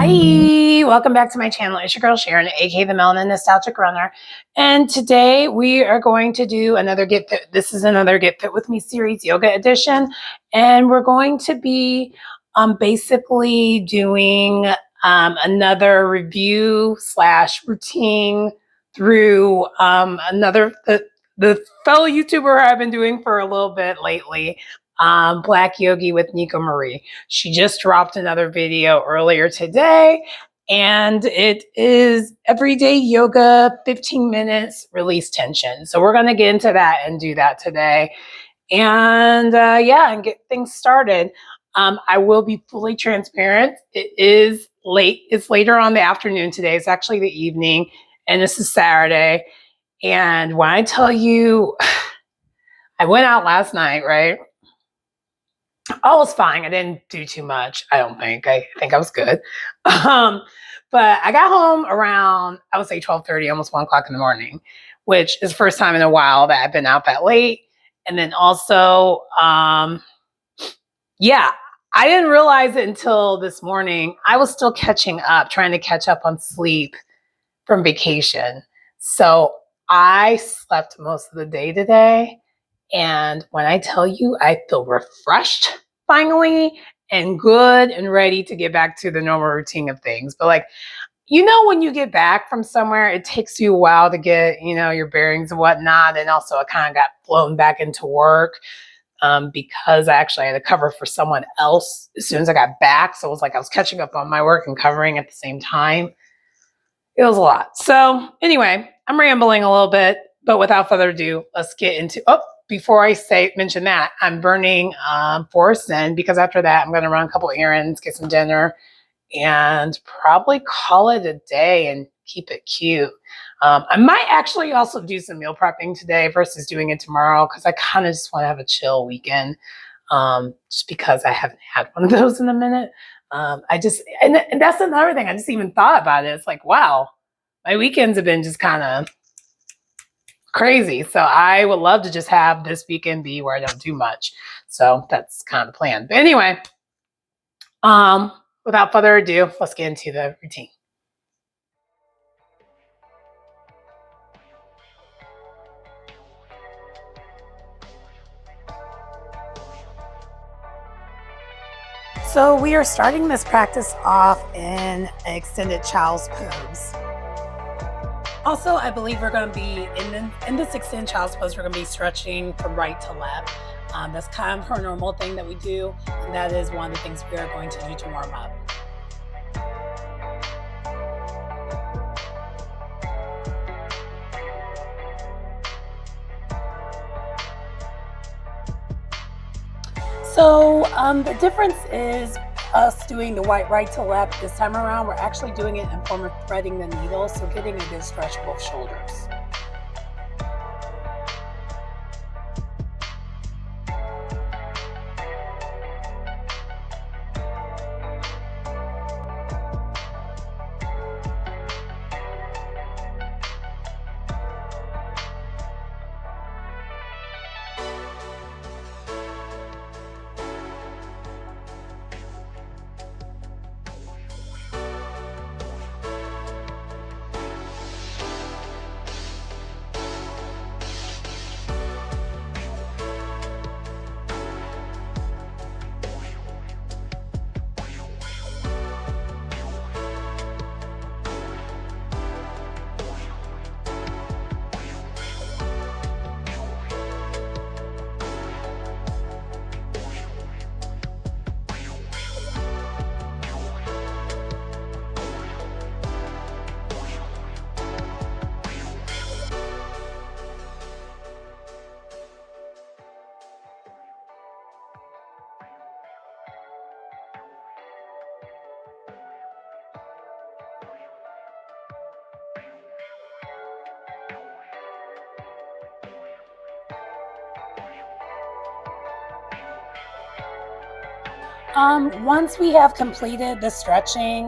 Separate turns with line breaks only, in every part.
Hi, welcome back to my channel. It's your girl Sharon, aka the Melanin Nostalgic Runner. And today we are going to do another Get Fit. This is another Get Fit with Me series, yoga edition. And we're going to be basically doing another review / routine through the fellow YouTuber I've been doing for a little bit lately. Black Yogi with Nico Marie. She just dropped another video earlier today, and it is everyday yoga, 15 minutes, release tension. So we're going to get into that and do that today. And and get things started. I will be fully transparent. It is late. It's later on the afternoon today. It's actually the evening, and this is Saturday. And when I tell you, I went out last night, right? All was fine. I didn't do too much. I don't think. I think I was good. But I got home around, I would say 12:30, almost 1 o'clock in the morning, which is the first time in a while that I've been out that late. And then also, I didn't realize it until this morning. I was still catching up, trying to catch up on sleep from vacation. So I slept most of the day today. And when I tell you, I feel refreshed finally and good and ready to get back to the normal routine of things. But when you get back from somewhere, it takes you a while to get, your bearings and whatnot. And also I kind of got flown back into work because I actually had to cover for someone else as soon as I got back. So it was like I was catching up on my work and covering at the same time. It was a lot. So anyway, I'm rambling a little bit, but without further ado, let's get into, before I mention that, I'm burning Forest End because after that, I'm going to run a couple errands, get some dinner, and probably call it a day and keep it cute. I might actually also do some meal prepping today versus doing it tomorrow because I kind of just want to have a chill weekend just because I haven't had one of those in a minute. And that's another thing. I just even thought about it. It's like, wow, my weekends have been just kind of crazy. So I would love to just have this weekend be where I don't do much. So that's kind of the plan. But anyway, without further ado, let's get into the routine. So we are starting this practice off in an extended child's pose. Also, I believe we're going to be in this extended child's pose, we're going to be stretching from right to left. That's kind of our normal thing that we do, and that is one of the things we are going to do to warm up. So the difference is us doing the right to left this time around. We're actually doing it in form of threading the needle, so getting a good stretch of both shoulders. Once we have completed the stretching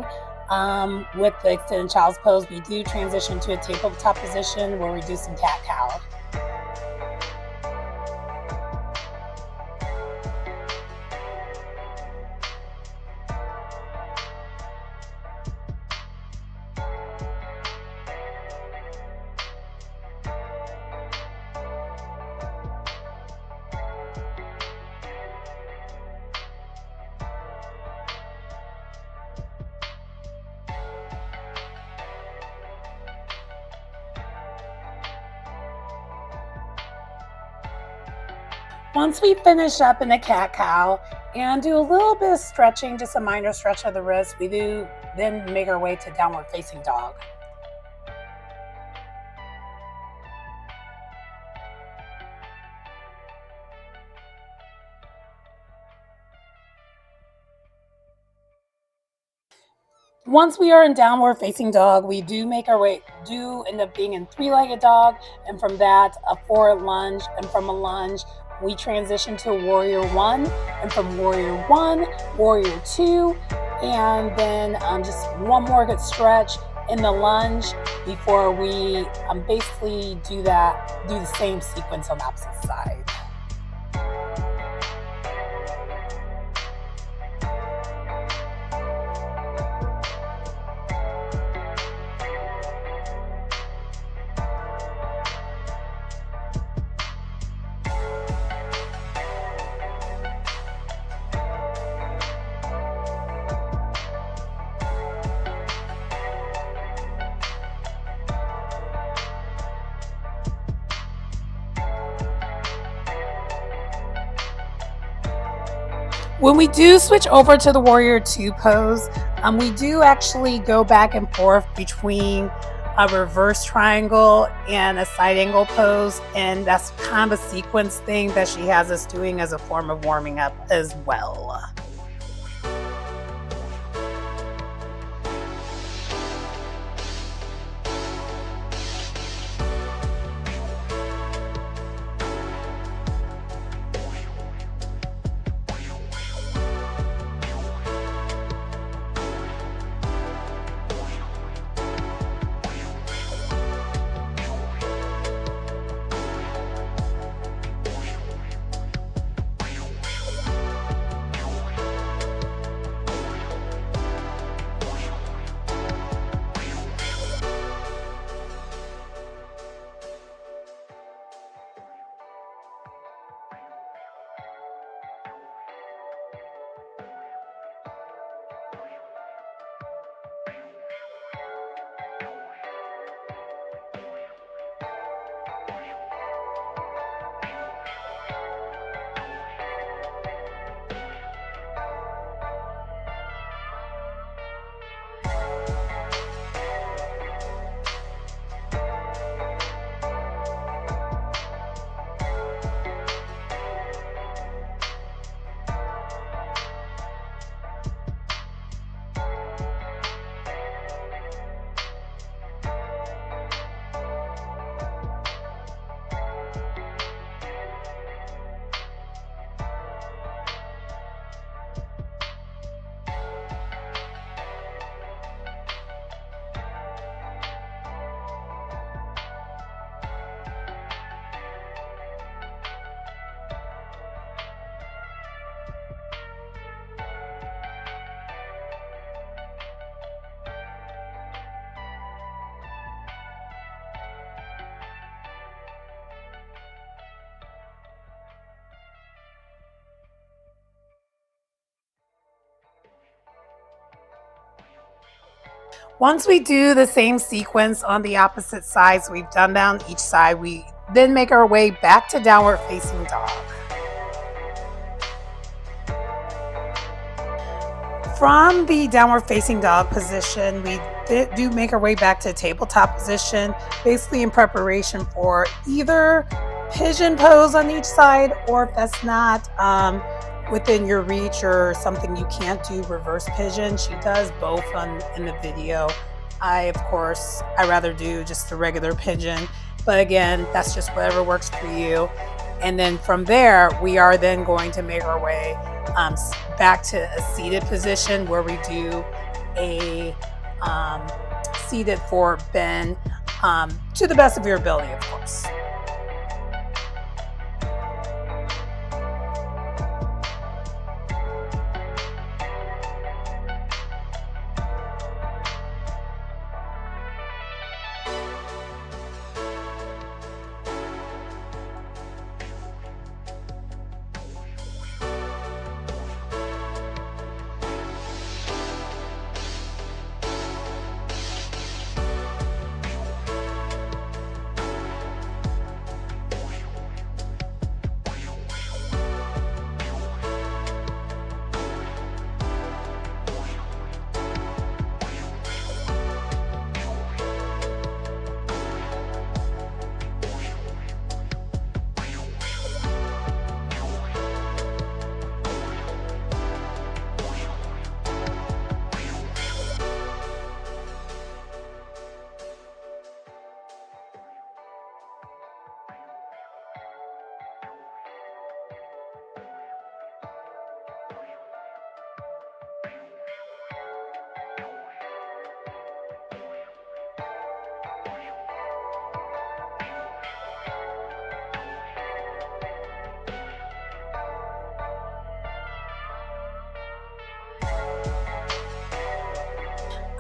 with the extended child's pose, we do transition to a tabletop position where we do some cat-cow. Once we finish up in the cat-cow and do a little bit of stretching, just a minor stretch of the wrist, we do then make our way to downward facing dog. Once we are in downward facing dog, we do end up being in three-legged dog, and from that, a forward lunge, and from a lunge, we transition to warrior one, and from warrior one, warrior two, and then just one more good stretch in the lunge before we basically do the same sequence on the opposite side. When we do switch over to the warrior two pose, we do actually go back and forth between a reverse triangle and a side angle pose, and that's kind of a sequence thing that she has us doing as a form of warming up as well. Once we do the same sequence on the opposite sides, we've done down each side, we then make our way back to downward facing dog. From the downward facing dog position, we do make our way back to tabletop position, basically in preparation for either pigeon pose on each side, or if that's not within your reach or something you can't do, reverse pigeon. She does both in the video. I rather do just the regular pigeon, but again, that's just whatever works for you. And then from there, we are then going to make our way back to a seated position where we do a seated forward bend to the best of your ability, of course.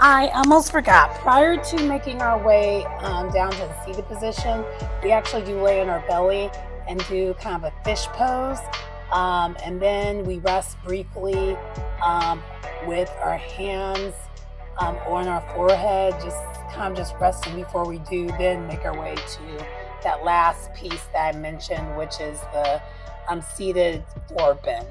I almost forgot. Prior to making our way down to the seated position, we actually do lay on our belly and do kind of a fish pose. And then we rest briefly with our hands on our forehead, just resting before we do then make our way to that last piece that I mentioned, which is the seated forward bend.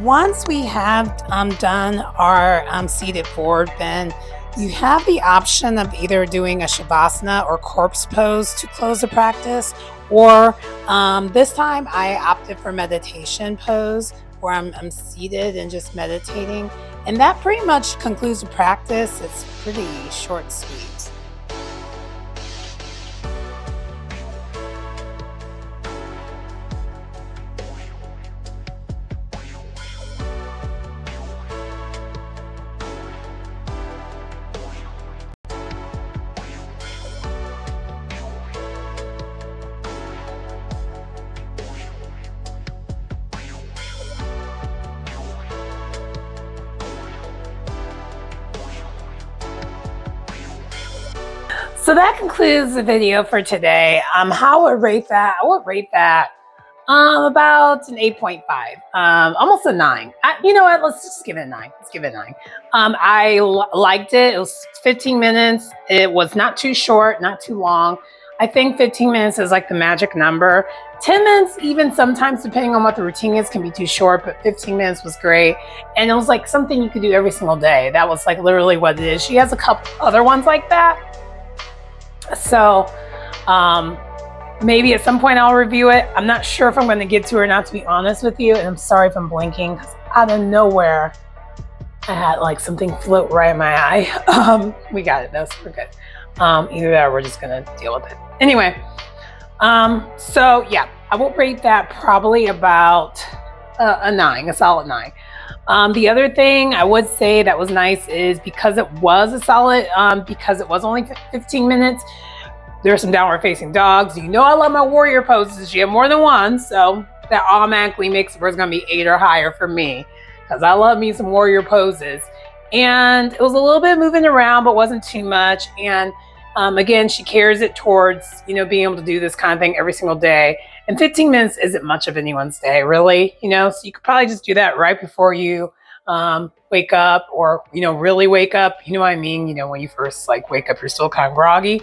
Once we have done our seated forward bend, you have the option of either doing a Shavasana or corpse pose to close the practice, or this time I opted for meditation pose where I'm seated and just meditating. And that pretty much concludes the practice. It's pretty short and sweet. So that concludes the video for today. How I would rate that? I would rate that about an 8.5, almost a 9. You know what? Let's just give it a 9. Let's give it a 9. I liked it. It was 15 minutes. It was not too short, not too long. I think 15 minutes is like the magic number. 10 minutes, even sometimes, depending on what the routine is, can be too short, but 15 minutes was great. And it was like something you could do every single day. That was like literally what it is. She has a couple other ones like that. So maybe at some point I'll review it. I'm not sure if I'm going to get to it or not, to be honest with you. And I'm sorry if I'm blinking, because out of nowhere I had like something float right in my eye. We got it though, so we're good. Either that or we're just going to deal with it. Anyway, so yeah, I will rate that probably about a 9, a solid 9. The other thing I would say that was nice is because it was a solid, because it was only 15 minutes, there's some downward facing dogs. You know I love my warrior poses. You have more than one, so that automatically makes it where it's going to be 8 or higher for me, because I love me some warrior poses. And it was a little bit moving around, but wasn't too much. And again, she carries it towards, you know, being able to do this kind of thing every single day. And 15 minutes isn't much of anyone's day, really, you know, so you could probably just do that right before you wake up, or, you know, really wake up. You know what I mean? You know, when you first like wake up, you're still kind of groggy.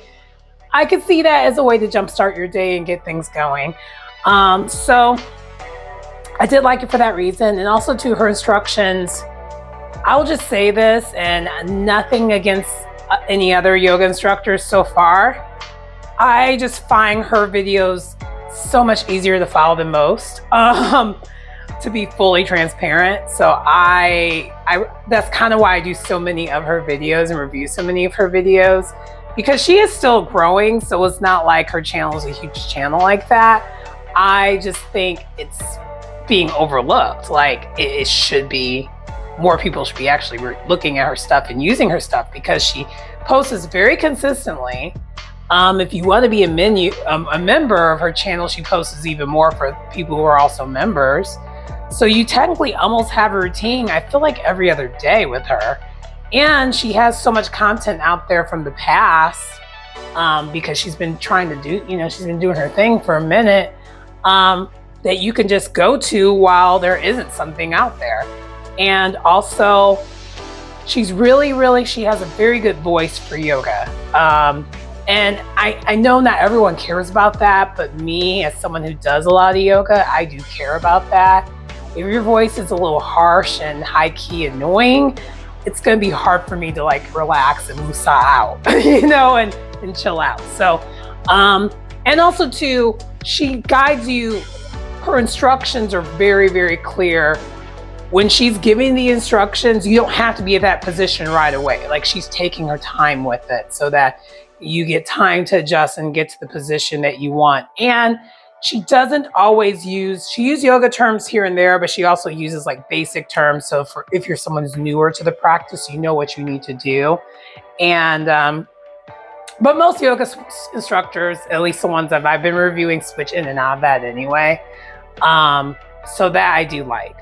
I could see that as a way to jumpstart your day and get things going. So I did like it for that reason. And also to her instructions, I will just say this, and nothing against any other yoga instructors so far. I just find her videos so much easier to follow than most, to be fully transparent. So I that's kind of why I do so many of her videos and review so many of her videos, because she is still growing. So it's not like her channel is a huge channel like that. I just think it's being overlooked. Like it should be, more people should be actually looking at her stuff and using her stuff, because she posts very consistently. If you want to be a member of her channel, she posts even more for people who are also members. So you technically almost have a routine, I feel like every other day with her. And she has so much content out there from the past because she's been trying to do, she's been doing her thing for a minute that you can just go to while there isn't something out there. And also, she's she has a very good voice for yoga. And I know not everyone cares about that, but me, as someone who does a lot of yoga, I do care about that. If your voice is a little harsh and high key annoying, it's going to be hard for me to like relax and woosah out, and chill out. So, and also too, she guides you. Her instructions are very, very clear. When she's giving the instructions, you don't have to be at that position right away. Like, she's taking her time with it so that you get time to adjust and get to the position that you want. And she doesn't always she uses yoga terms here and there, but she also uses like basic terms. So if you're someone who's newer to the practice, you know what you need to do. And, but most yoga instructors, at least the ones that I've been reviewing, switch in and out of that anyway. So that I do like,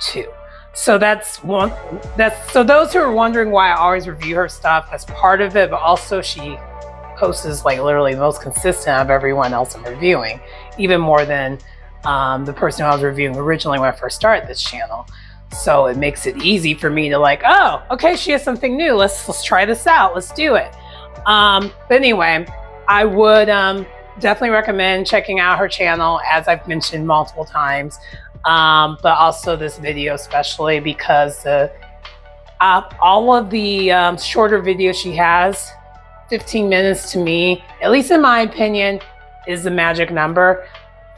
too. So so those who are wondering why I always review her stuff, that's part of it, but also she posts like literally the most consistent of everyone else I'm reviewing, even more than the person who I was reviewing originally when I first started this channel. So it makes it easy for me to like, oh, okay, she has something new. Let's try this out. Let's do it. But anyway, I would definitely recommend checking out her channel, as I've mentioned multiple times. But also this video especially, because all of the shorter videos she has, 15 minutes to me, at least in my opinion, is the magic number.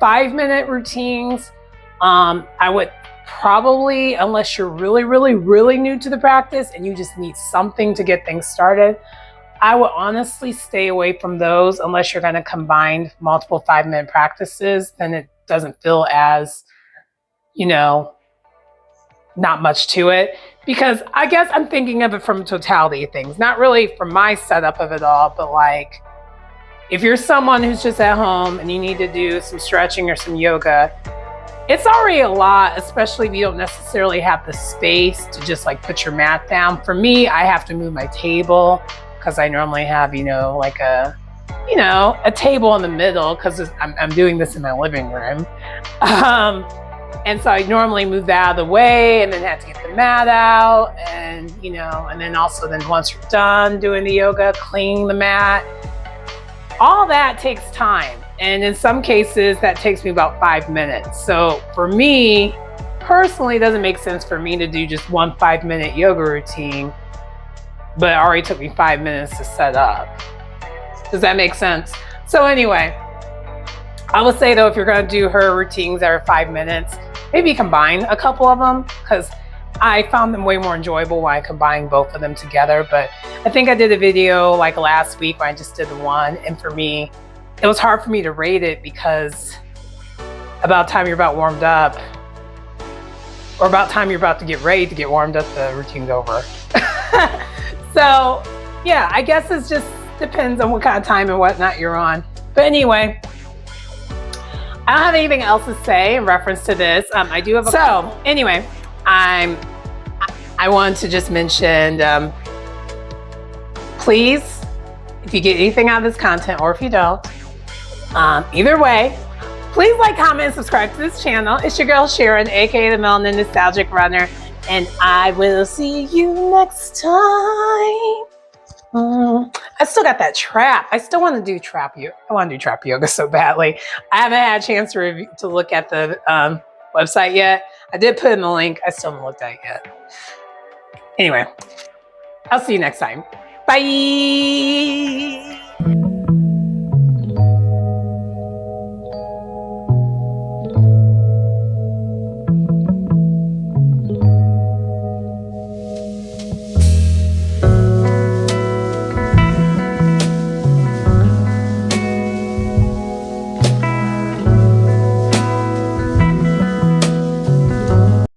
5-minute routines, I would probably, unless you're really, really, really new to the practice and you just need something to get things started, I would honestly stay away from those unless you're going to combine multiple 5-minute practices. Then it doesn't feel as, not much to it, because I guess I'm thinking of it from totality of things, not really from my setup of it all, but like, if you're someone who's just at home and you need to do some stretching or some yoga, it's already a lot, especially if you don't necessarily have the space to just like put your mat down. For me, I have to move my table because I normally have, like a table in the middle, because I'm doing this in my living room. And so I normally move that out of the way and then have to get the mat out, and and then also once you're done doing the yoga, cleaning the mat, all that takes time. And in some cases that takes me about 5 minutes. So for me personally, it doesn't make sense for me to do just one 5-minute yoga routine, but it already took me 5 minutes to set up. Does that make sense? So anyway, I would say though, if you're going to do her routines that are 5 minutes, maybe combine a couple of them, because I found them way more enjoyable when I combined both of them together. But I think I did a video like last week when I just did the one, and for me, it was hard for me to rate it because about time you're about warmed up, or about time you're about to get ready to get warmed up, the routine's over. So yeah, I guess it just depends on what kind of time and whatnot you're on. But anyway, I don't have anything else to say in reference to this. I do have anyway, I wanted to just mention, please, if you get anything out of this content, or if you don't, either way, please like, comment, and subscribe to this channel. It's your girl Sharon, aka the Melanin Nostalgic Runner, and I will see you next time. I still got that trap. I still want to do trap yoga. I want to do trap yoga so badly. I haven't had a chance to look at the website yet. I did put in the link. I still haven't looked at it yet. Anyway, I'll see you next time. Bye.